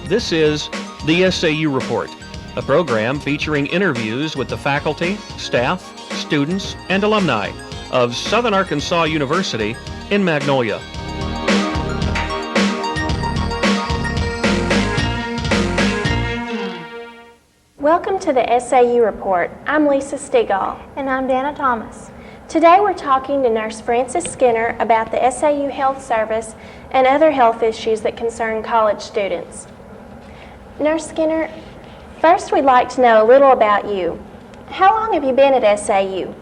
This is the SAU Report, a program featuring interviews with the faculty, staff, students, and alumni of Southern Arkansas University in Magnolia. Welcome to the SAU Report. I'm Lisa Stegall. And I'm Dana Thomas. Today we're talking to Nurse Frances Skinner about the SAU Health Service and other health issues that concern college students. Nurse Skinner, first we'd like to know a little about you. How long have you been at SAU?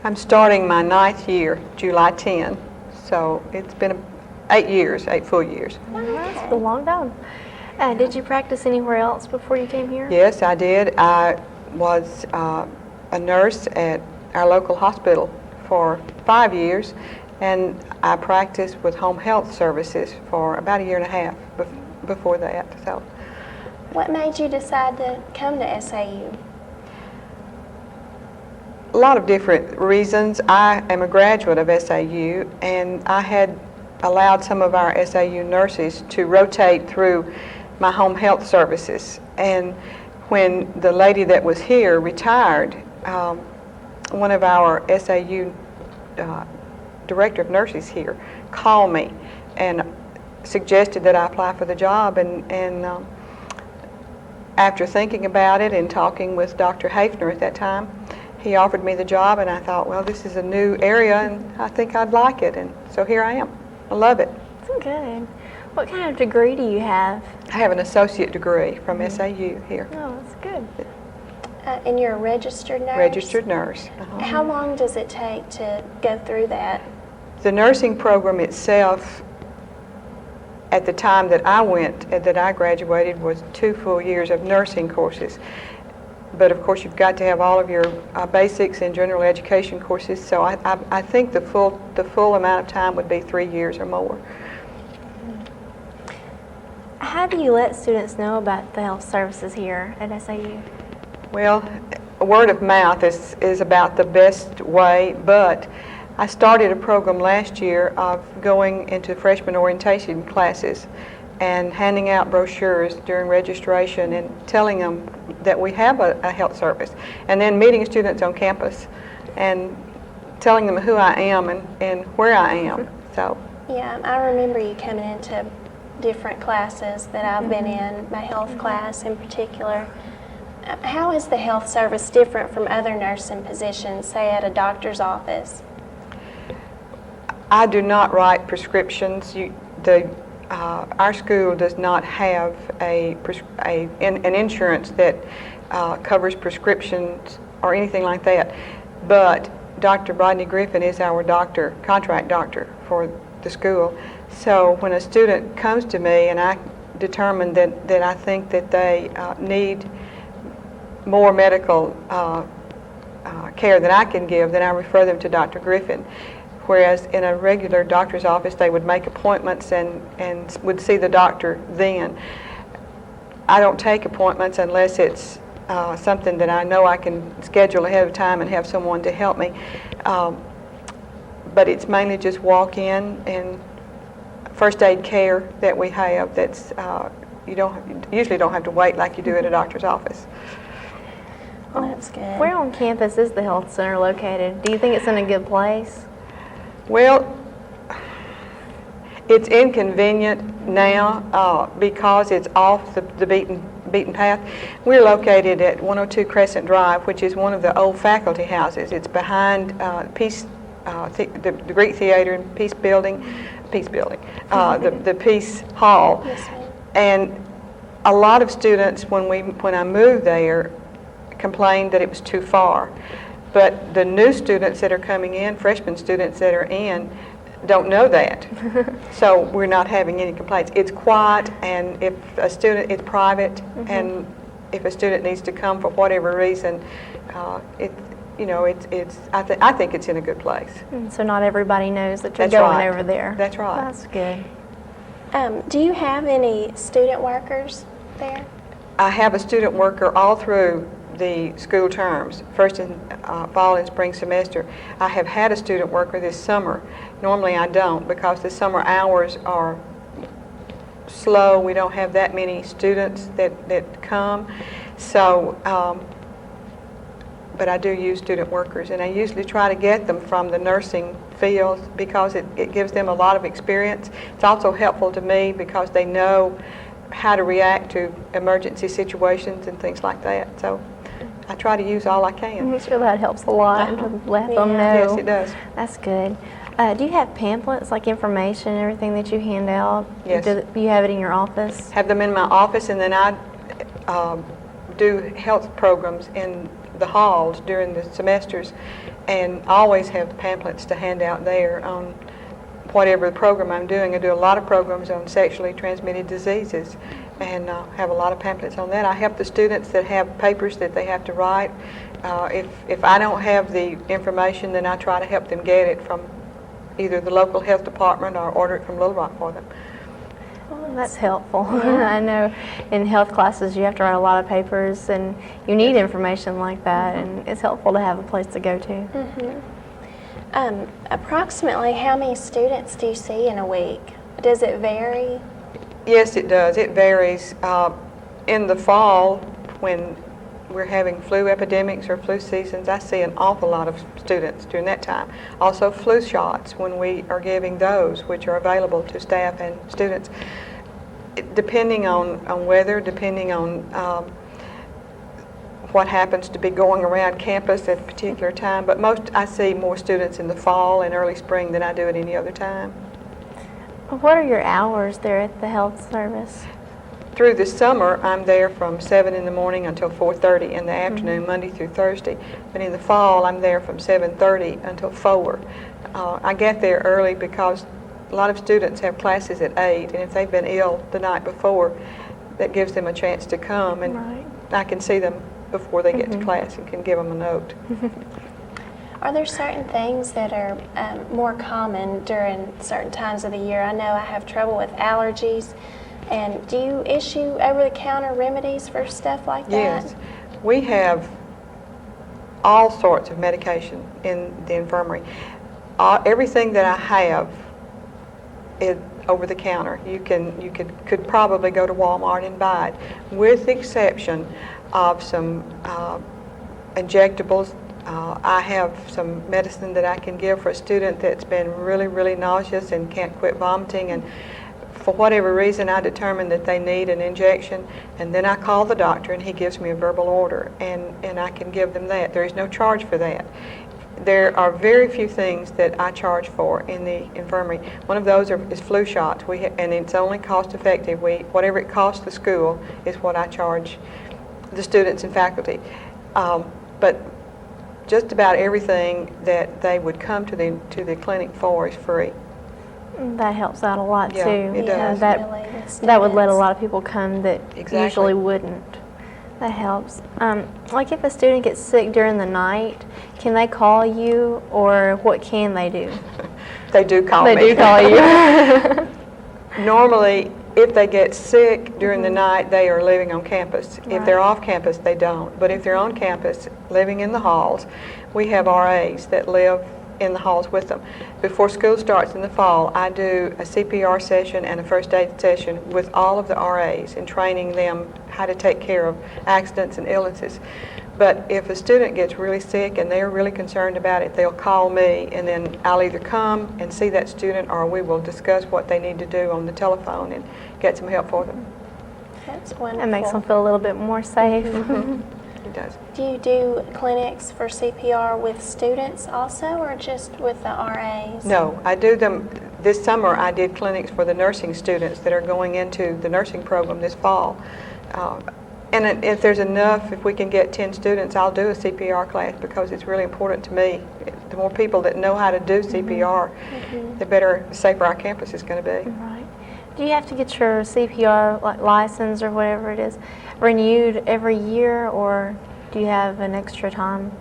I'm starting my 9th year, July 10, so it's been 8 years, 8 full years. It's been a long time. Did you practice anywhere else before you came here? Yes, I did. I was a nurse at our local hospital for 5 years, and I practiced with home health services for about a year and a half before that. So, what made you decide to come to SAU? a lot of different reasons. I am a graduate of SAU, and I had allowed some of our SAU nurses to rotate through my home health services. And when the lady that was here retired, one of our SAU director of nurses here called me and suggested that I apply for the job. And after thinking about it and talking with Dr. Hafner at that time, he offered me the job, and I thought, well, this is a new area, and I think I'd like it. And so here I am. I love it. That's good. What kind of degree do you have? I have an associate degree from SAU here. Oh, that's good. And you're a registered nurse? Registered nurse. How long does it take to go through that? The nursing program itself, at the time that I went, that I graduated, was 2 full years of nursing courses. But of course, you've got to have all of your basics and general education courses. So I think the full amount of time would be 3 years or more. How do you let students know about the health services here at SAU? Well, word of mouth is about the best way, but I started a program last year of going into freshman orientation classes and handing out brochures during registration and telling them that we have a health service, and then meeting students on campus and telling them who I am and where I am. So Yeah, I remember you coming into different classes that I've been in, my health class in particular. How is the health service different from other nursing positions, say at a doctor's office? I do not write prescriptions. Our school does not have an insurance that covers prescriptions or anything like that. But Dr. Rodney Griffin is our doctor, contract doctor for the school. So when a student comes to me and I determine that I think that they need more medical care than I can give, then I refer them to Dr. Griffin. Whereas in a regular doctor's office, they would make appointments and would see the doctor then. I don't take appointments unless it's something that I know I can schedule ahead of time and have someone to help me. But it's mainly just walk-in and first aid care that we have. That's you usually don't have to wait like you do at a doctor's office. Well, that's good. Where on campus is the health center located? Do you think it's in a good place? Well, it's inconvenient now because it's off the beaten path. We're located at 102 Crescent Drive, which is one of the old faculty houses. It's behind the Greek Theater and Peace Building, the Peace Hall. Yes, ma'am. And a lot of students, when I moved there, complained that it was too far. But the new students that are coming in, freshman students that are in, don't know that. So we're not having any complaints. It's quiet, and if a student, it's private, and if a student needs to come for whatever reason, I think it's in a good place. So not everybody knows that you're That's going right. over there. That's right. That's good. Do you have any student workers there? I have a student worker all through the school terms, first in fall and spring semester. I have had a student worker this summer. Normally I don't, because the summer hours are slow. We don't have that many students that come. So, but I do use student workers, and I usually try to get them from the nursing field because it gives them a lot of experience. It's also helpful to me because they know how to react to emergency situations and things like that. So I try to use all I can. I'm sure that helps a lot to let them know. Yes, it does. That's good. Do you have pamphlets, like information and everything that you hand out? Yes. Do you have it in your office? Have them in my office, and then I do health programs in the halls during the semesters, and always have pamphlets to hand out there on whatever the program I'm doing. I do a lot of programs on sexually transmitted diseases, and have a lot of pamphlets on that. I help the students that have papers that they have to write. If I don't have the information, then I try to help them get it from either the local health department or order it from Little Rock for them. Well, that's helpful. I know in health classes you have to write a lot of papers, and you need information like that, and it's helpful to have a place to go to. Approximately how many students do you see in a week? Does it vary? Yes, it does. It varies. In the fall, when we're having flu epidemics or flu seasons, I see an awful lot of students during that time. Also flu shots when we are giving those, which are available to staff and students. Depending on weather, depending on what happens to be going around campus at a particular time, but I see more students in the fall and early spring than I do at any other time. What are your hours there at the health service? Through the summer, I'm there from 7 in the morning until 4:30 in the afternoon, Monday through Thursday. But in the fall, I'm there from 7:30 until 4. I get there early because a lot of students have classes at 8, and if they've been ill the night before, that gives them a chance to come, and I can see them before they get to class and can give them a note. Are there certain things that are more common during certain times of the year? I know I have trouble with allergies. And do you issue over-the-counter remedies for stuff like that? Yes. We have all sorts of medication in the infirmary. Everything that I have is over the counter. You could probably go to Walmart and buy it, with the exception of some injectables. I have some medicine that I can give for a student that's been really, really nauseous and can't quit vomiting, and for whatever reason I determine that they need an injection, and then I call the doctor and he gives me a verbal order, and I can give them that. There is no charge for that. There are very few things that I charge for in the infirmary. One of those is flu shots, and it's only cost effective. Whatever it costs the school is what I charge the students and faculty. But just about everything that they would come to the clinic for is free. That helps out a lot Yeah, too. it does. That would let a lot of people come that Exactly. usually wouldn't. That helps. Like if a student gets sick during the night, can they call you, or what can they do? They do call me. They do call you. Normally, if they get sick during the night, they are living on campus. If Right. they're off campus, they don't. But if they're on campus, living in the halls, we have RAs that live in the halls with them. Before school starts in the fall, I do a CPR session and a first aid session with all of the RAs and training them how to take care of accidents and illnesses. But if a student gets really sick and they're really concerned about it, they'll call me, and then I'll either come and see that student, or we will discuss what they need to do on the telephone and get some help for them. That's wonderful. That makes them feel a little bit more safe. It does. Do you do clinics for CPR with students also, or just with the RAs? No, I do them. This summer I did clinics for the nursing students that are going into the nursing program this fall. And if there's enough, if we can get 10 students, I'll do a CPR class because it's really important to me. The more people that know how to do CPR, the better, safer our campus is going to be. Right. Do you have to get your CPR license or whatever it is renewed every year, or do you have an extra time?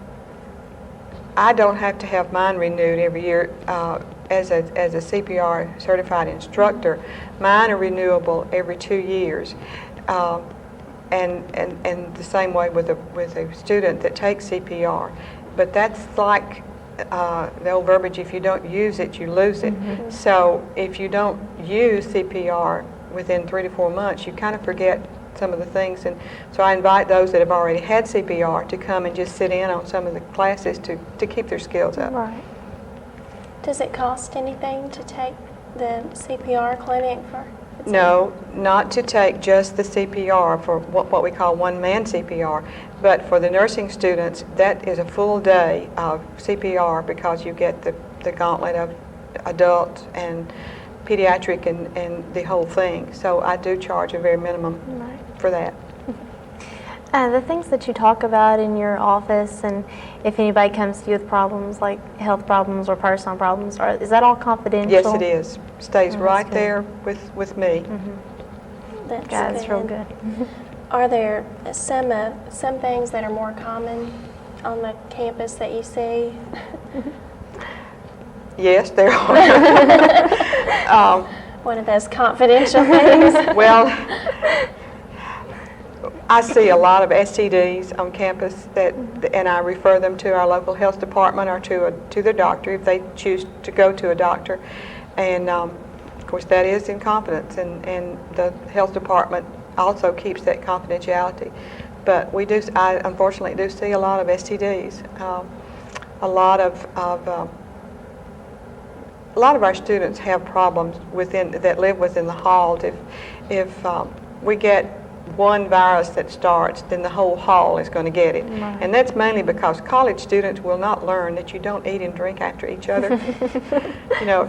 I don't have to have mine renewed every year. As a CPR certified instructor, mine are renewable every 2 years. And the same way with a student that takes CPR. But that's like the old verbiage, if you don't use it, you lose it. So if you don't use CPR within 3 to 4 months, you kind of forget some of the things. And so I invite those that have already had CPR to come and just sit in on some of the classes to keep their skills up. Right. Does it cost anything to take the CPR clinic for? No, not to take just the CPR for what we call one-man CPR, but for the nursing students, that is a full day of CPR because you get the gauntlet of adult and pediatric and the whole thing. So I do charge a very minimum for that. The things that you talk about in your office, and if anybody comes to you with problems like health problems or personal problems, is that all confidential? Yes, it is. Stays right good. there with me. That's That's real good. Are there some things that are more common on the campus that you see? Yes, there are. One of those confidential things? Well, I see a lot of STDs on campus and I refer them to our local health department or to their doctor if they choose to go to a doctor. And of course that is in confidence, and the health department also keeps that confidentiality. But I unfortunately do see a lot of STDs. A lot of our students have problems that live within the halls. If we get one virus that starts, then the whole hall is going to get it. Right. And that's mainly because college students will not learn that you don't eat and drink after each other.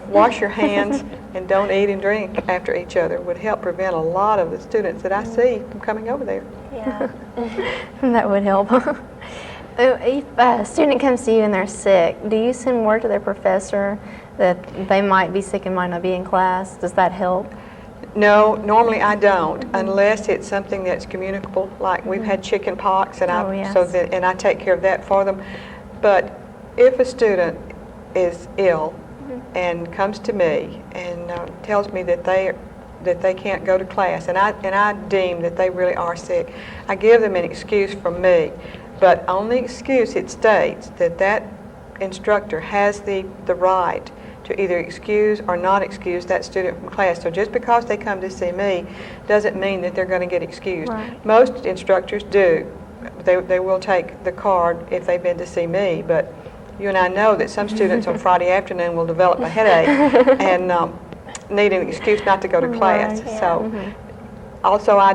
Wash your hands and don't eat and drink after each other would help prevent a lot of the students that I see from coming over there. Yeah. That would help. If a student comes to you and they're sick, do you send word to their professor that they might be sick and might not be in class? Does that help? No, normally I don't, unless it's something that's communicable, like we've had chicken pox, and and I take care of that for them. But if a student is ill and comes to me and tells me that they can't go to class, and I deem that they really are sick, I give them an excuse from me. But on the excuse, it states that instructor has the right to either excuse or not excuse that student from class. So just because they come to see me doesn't mean that they're going to get excused. Right. Most instructors do. They will take the card if they've been to see me, but you and I know that some students on Friday afternoon will develop a headache and need an excuse not to go to class. Right. So also I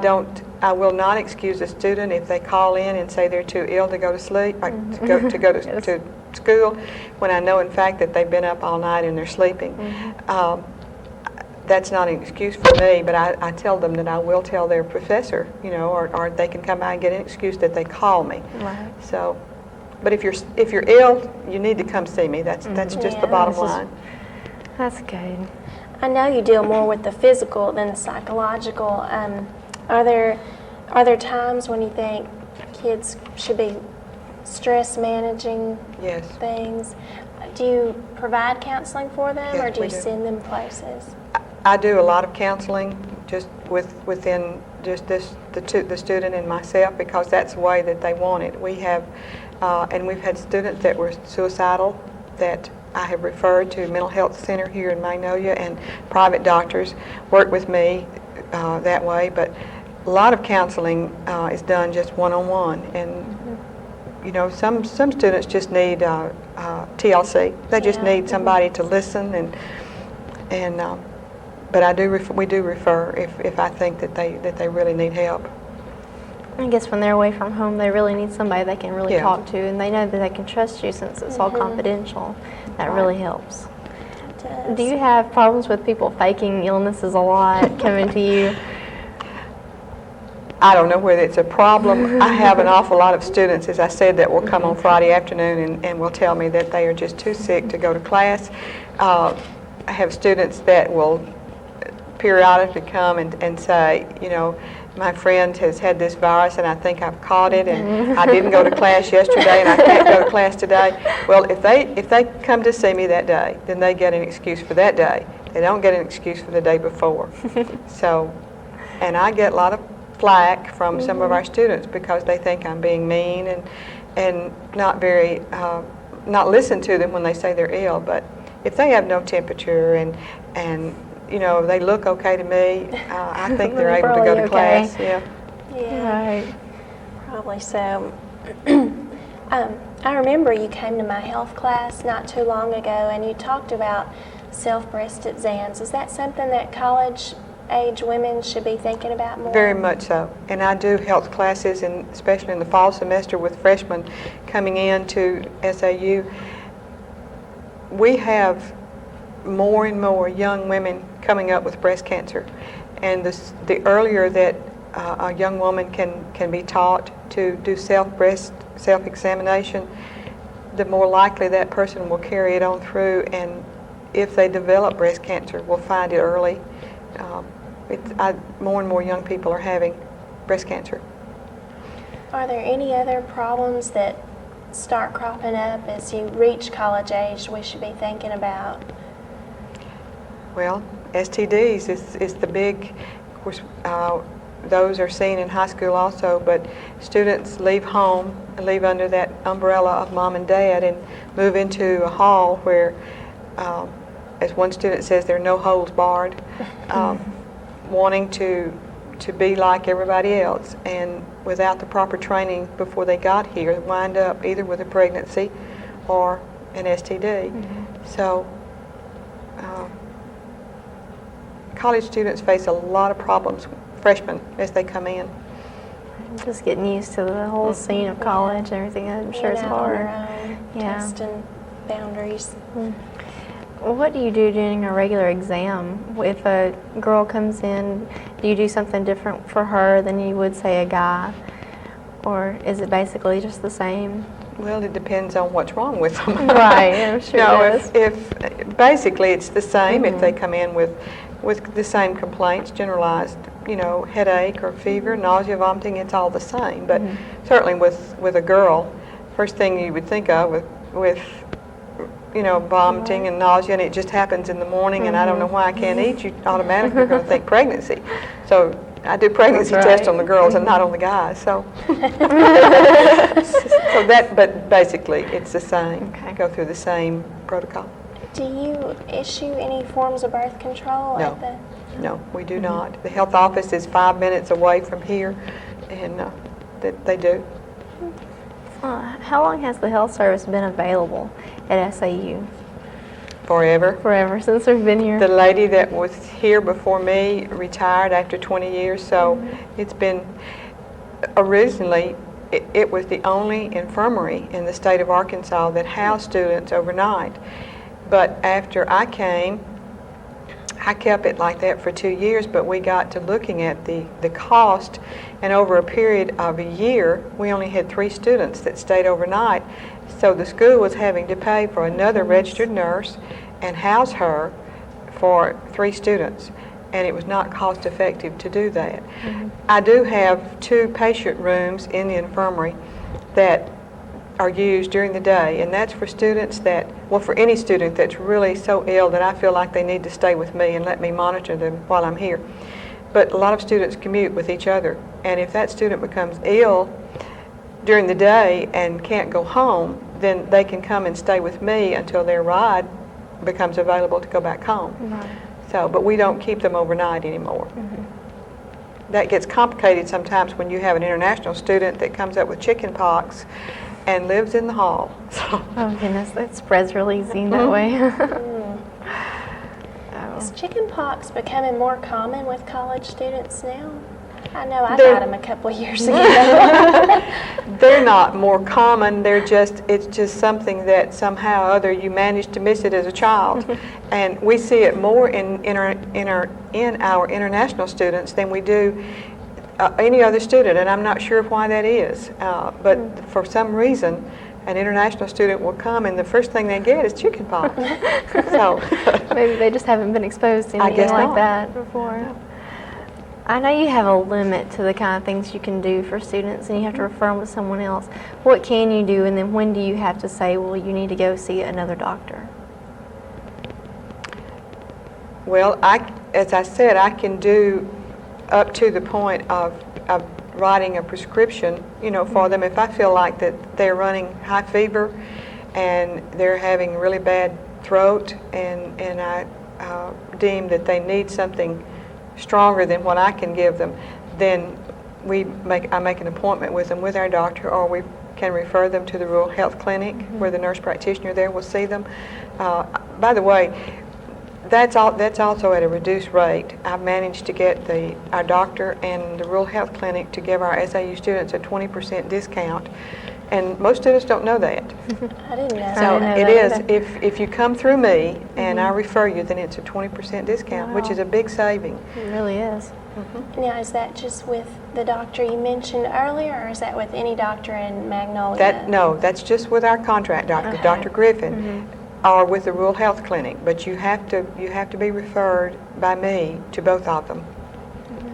will not excuse a student if they call in and say they're too ill to go to sleep, to go to school, when I know in fact that they've been up all night and they're sleeping. That's not an excuse for me, but I tell them that I will tell their professor, or they can come by and get an excuse that they call me. Right. So, but if you're ill, you need to come see me. That's just the bottom line. That's good. I know you deal more with the physical than the psychological. Are there times when you think kids should be stress managing things? Do you provide counseling for them, or do you send them places? I do a lot of counseling just within just the student and myself, because that's the way that they want it. We have, and we've had students that were suicidal that I have referred to a mental health center here in Magnolia, and private doctors work with me that way. But a lot of counseling is done just one-on-one, and some students just need TLC. They just need somebody to listen, but we do refer if I think that they really need help. I guess when they're away from home, they really need somebody they can really talk to, and they know that they can trust you since it's all confidential. That really helps. Do you have problems with people faking illnesses a lot coming to you? I don't know whether it's a problem. I have an awful lot of students, as I said, that will come on Friday afternoon and will tell me that they are just too sick to go to class. I have students that will periodically come and say, my friend has had this virus and I think I've caught it, and I didn't go to class yesterday and I can't go to class today. Well, if they come to see me that day, then they get an excuse for that day. They don't get an excuse for the day before. So, and I get a lot of flack from some of our students because they think I'm being mean and not very not listen to them when they say they're ill. But if they have no temperature and you know, they look okay to me. I think they're They're able to go probably to okay. class. Yeah. Yeah, Right. probably so. I remember you came to my health class not too long ago and you talked about self-breast exams. Is that something that college-age women should be thinking about more? Very much so. And I do health classes, and especially in the fall semester with freshmen coming into SAU. We have more and more young women coming up with breast cancer. And the earlier that a young woman can be taught to do self-examination, the more likely that person will carry it on through, and if they develop breast cancer, will find it early. More and more young people are having breast cancer. Are there any other problems that start cropping up as you reach college age we should be thinking about? Well, STDs is the big, of course, those are seen in high school also, but students leave home, leave under that umbrella of mom and dad, and move into a hall where, as one student says, there are no holds barred, wanting to be like everybody else, and without the proper training before they got here, wind up either with a pregnancy or an STD. So college students face a lot of problems, freshmen, as they come in. Just getting used to the whole scene of college and everything, I'm sure it's Being out on hard. their own, Yeah. testing boundaries. What do you do during a regular exam? If a girl comes in, do you do something different for her than you would, say, a guy? Or is it basically just the same? Well, it depends on what's wrong with them. Right, I'm sure You know, it is. if basically it's the same if they come in with the same complaints, generalized, you know, headache or fever, nausea, vomiting, it's all the same. But certainly with a girl, first thing you would think of with you know, vomiting and nausea, and it just happens in the morning, and I don't know why I can't eat, you automatically are going to think pregnancy. So I do pregnancy tests on the girls and not on the guys. So, but basically it's the same. Okay. Go through the same protocol. Do you issue any forms of birth control No. at the... No, we do not. The health office is 5 minutes away from here, and they do. How long has the health service been available at SAU? Forever. Forever, since we've been here? The lady that was here before me retired after 20 years, so it's been, originally, it was the only infirmary in the state of Arkansas that housed students overnight. But after I came, I kept it like that for 2 years, but we got to looking at the cost, and over a period of a year, we only had 3 students that stayed overnight. So the school was having to pay for another registered nurse and house her for 3 students, and it was not cost effective to do that. I do have 2 patient rooms in the infirmary that are used during the day, and that's for students that, well, for any student that's really so ill that I feel like they need to stay with me and let me monitor them while I'm here. But a lot of students commute with each other, and if that student becomes ill during the day and can't go home, then they can come and stay with me until their ride becomes available to go back home. Right. So, but we don't keep them overnight anymore. That gets complicated sometimes when you have an international student that comes up with chicken pox and lives in the hall. So, Oh goodness, that spreads real easy that way. Is chicken pox becoming more common with college students now? I know I They're- got them a couple of years ago. they're not more common. It's just something that somehow or other you manage to miss it as a child, and we see it more in our international students than we do any other student, and I'm not sure why that is. But for some reason, an international student will come, and the first thing they get is chicken pox. So Maybe they just haven't been exposed to I anything guess like not. that before. I know you have a limit to the kind of things you can do for students, and you have to refer them to someone else. What can you do, and then when do you have to say, well, you need to go see another doctor? Well, as I said, I can do up to the point of writing a prescription, you know, for them if I feel like that they're running high fever and they're having really bad throat, and I deem that they need something stronger than what I can give them, then I make an appointment with them with our doctor, or we can refer them to the rural health clinic where the nurse practitioner there will see them. By the way, that's also at a reduced rate. I've managed to get our doctor and the rural health clinic to give our SAU students a 20% discount, and most students don't know that. I didn't know. So that. it is, if you come through me and I refer you, then it's a 20% discount, which is a big saving. It really is. Now, is that just with the doctor you mentioned earlier, or is that with any doctor in Magnolia? No, that's just with our contract doctor, Okay. Dr. Griffin, or with the rural health clinic. But you have to be referred by me to both of them.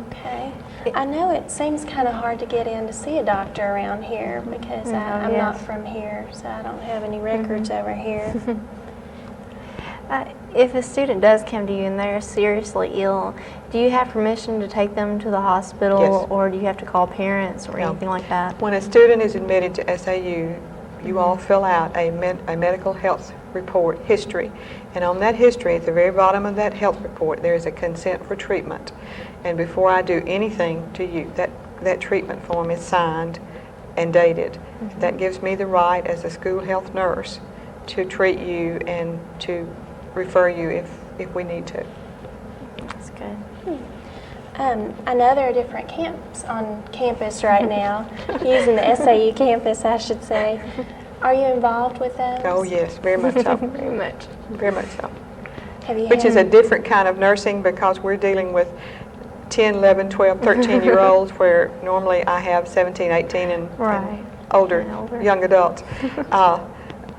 Okay. I know it seems kind of hard to get in to see a doctor around here because I'm not from here, so I don't have any records over here. If a student does come to you and they're seriously ill, do you have permission to take them to the hospital, Yes. or do you have to call parents or No. anything like that? When a student is admitted to SAU, you all fill out a medical health report history, and on that history, at the very bottom of that health report, there is a consent for treatment. And before I do anything to you, that treatment form is signed and dated. That gives me the right as a school health nurse to treat you and to refer you if we need to. That's good. I know there are different camps on campus right now, using the SAU campus, I should say. Are you involved with those? Oh yes, very much so. Very much. Very much so. Have you Which is a had- different kind of nursing, because we're dealing with 10, 11, 12, 13-year-olds, where normally I have 17, 18, and older, And older. young adults.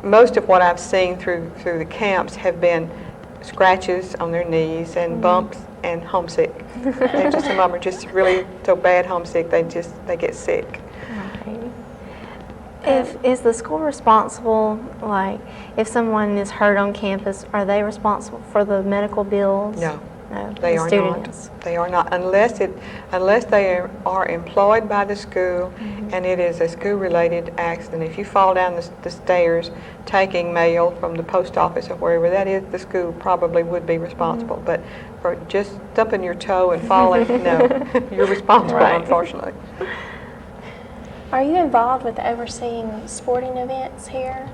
Most of what I've seen through the camps have been scratches on their knees and bumps and homesick. Some of them are just really so bad homesick, they get sick. Is the school responsible, like, if someone is hurt on campus, are they responsible for the medical bills? No. No, They the are student not. is. They are not, unless they are employed by the school and it is a school-related accident. If you fall down the stairs taking mail from the post office or wherever that is, the school probably would be responsible. But for just stumping your toe and falling, no, you're responsible, unfortunately. Are you involved with overseeing sporting events here?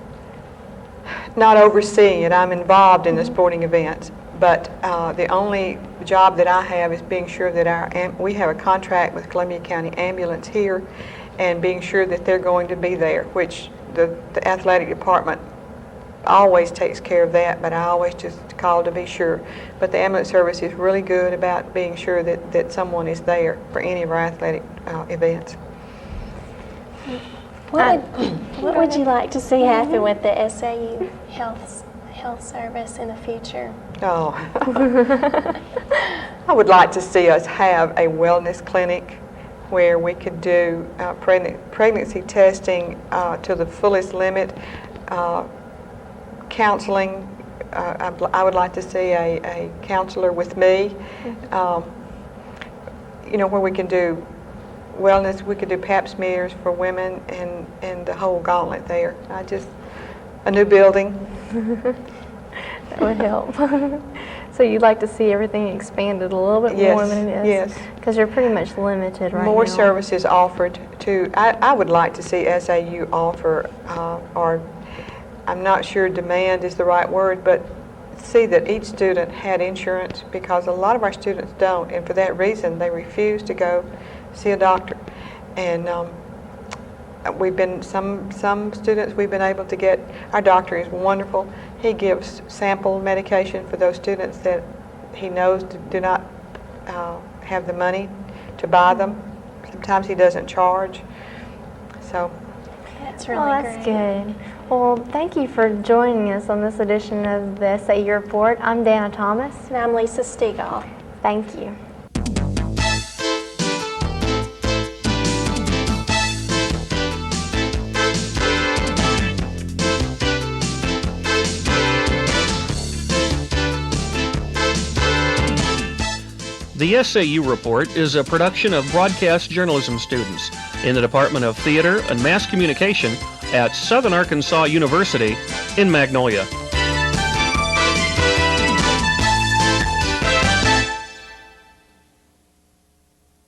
Not overseeing it, I'm involved in the sporting events. But the only job that I have is being sure that we have a contract with Columbia County Ambulance here, and being sure that they're going to be there, which the athletic department always takes care of that, but I always just call to be sure. But the ambulance service is really good about being sure that someone is there for any of our athletic events. What would you like to see happen with the SAU health service in the future? Oh, I would like to see us have a wellness clinic where we could do pregnancy testing to the fullest limit, counseling. I would like to see a counselor with me, where we can do wellness. We could do pap smears for women and the whole gauntlet there. A new building. That would help. So you'd like to see everything expanded a little bit more than it is? Yes. Because you're pretty much limited right now. More services offered to, I would like to see SAU offer, or I'm not sure demand is the right word, but see that each student had insurance, because a lot of our students don't, and for that reason they refuse to go see a doctor. And some students we've been able to get, our doctor is wonderful. He gives sample medication for those students that he knows do not have the money to buy them. Sometimes he doesn't charge. So That's really that's great. good. Well, thank you for joining us on this edition of the SAU Report. I'm Dana Thomas. And I'm Lisa Stegall. Thank you. The SAU Report is a production of broadcast journalism students in the Department of Theater and Mass Communication at Southern Arkansas University in Magnolia.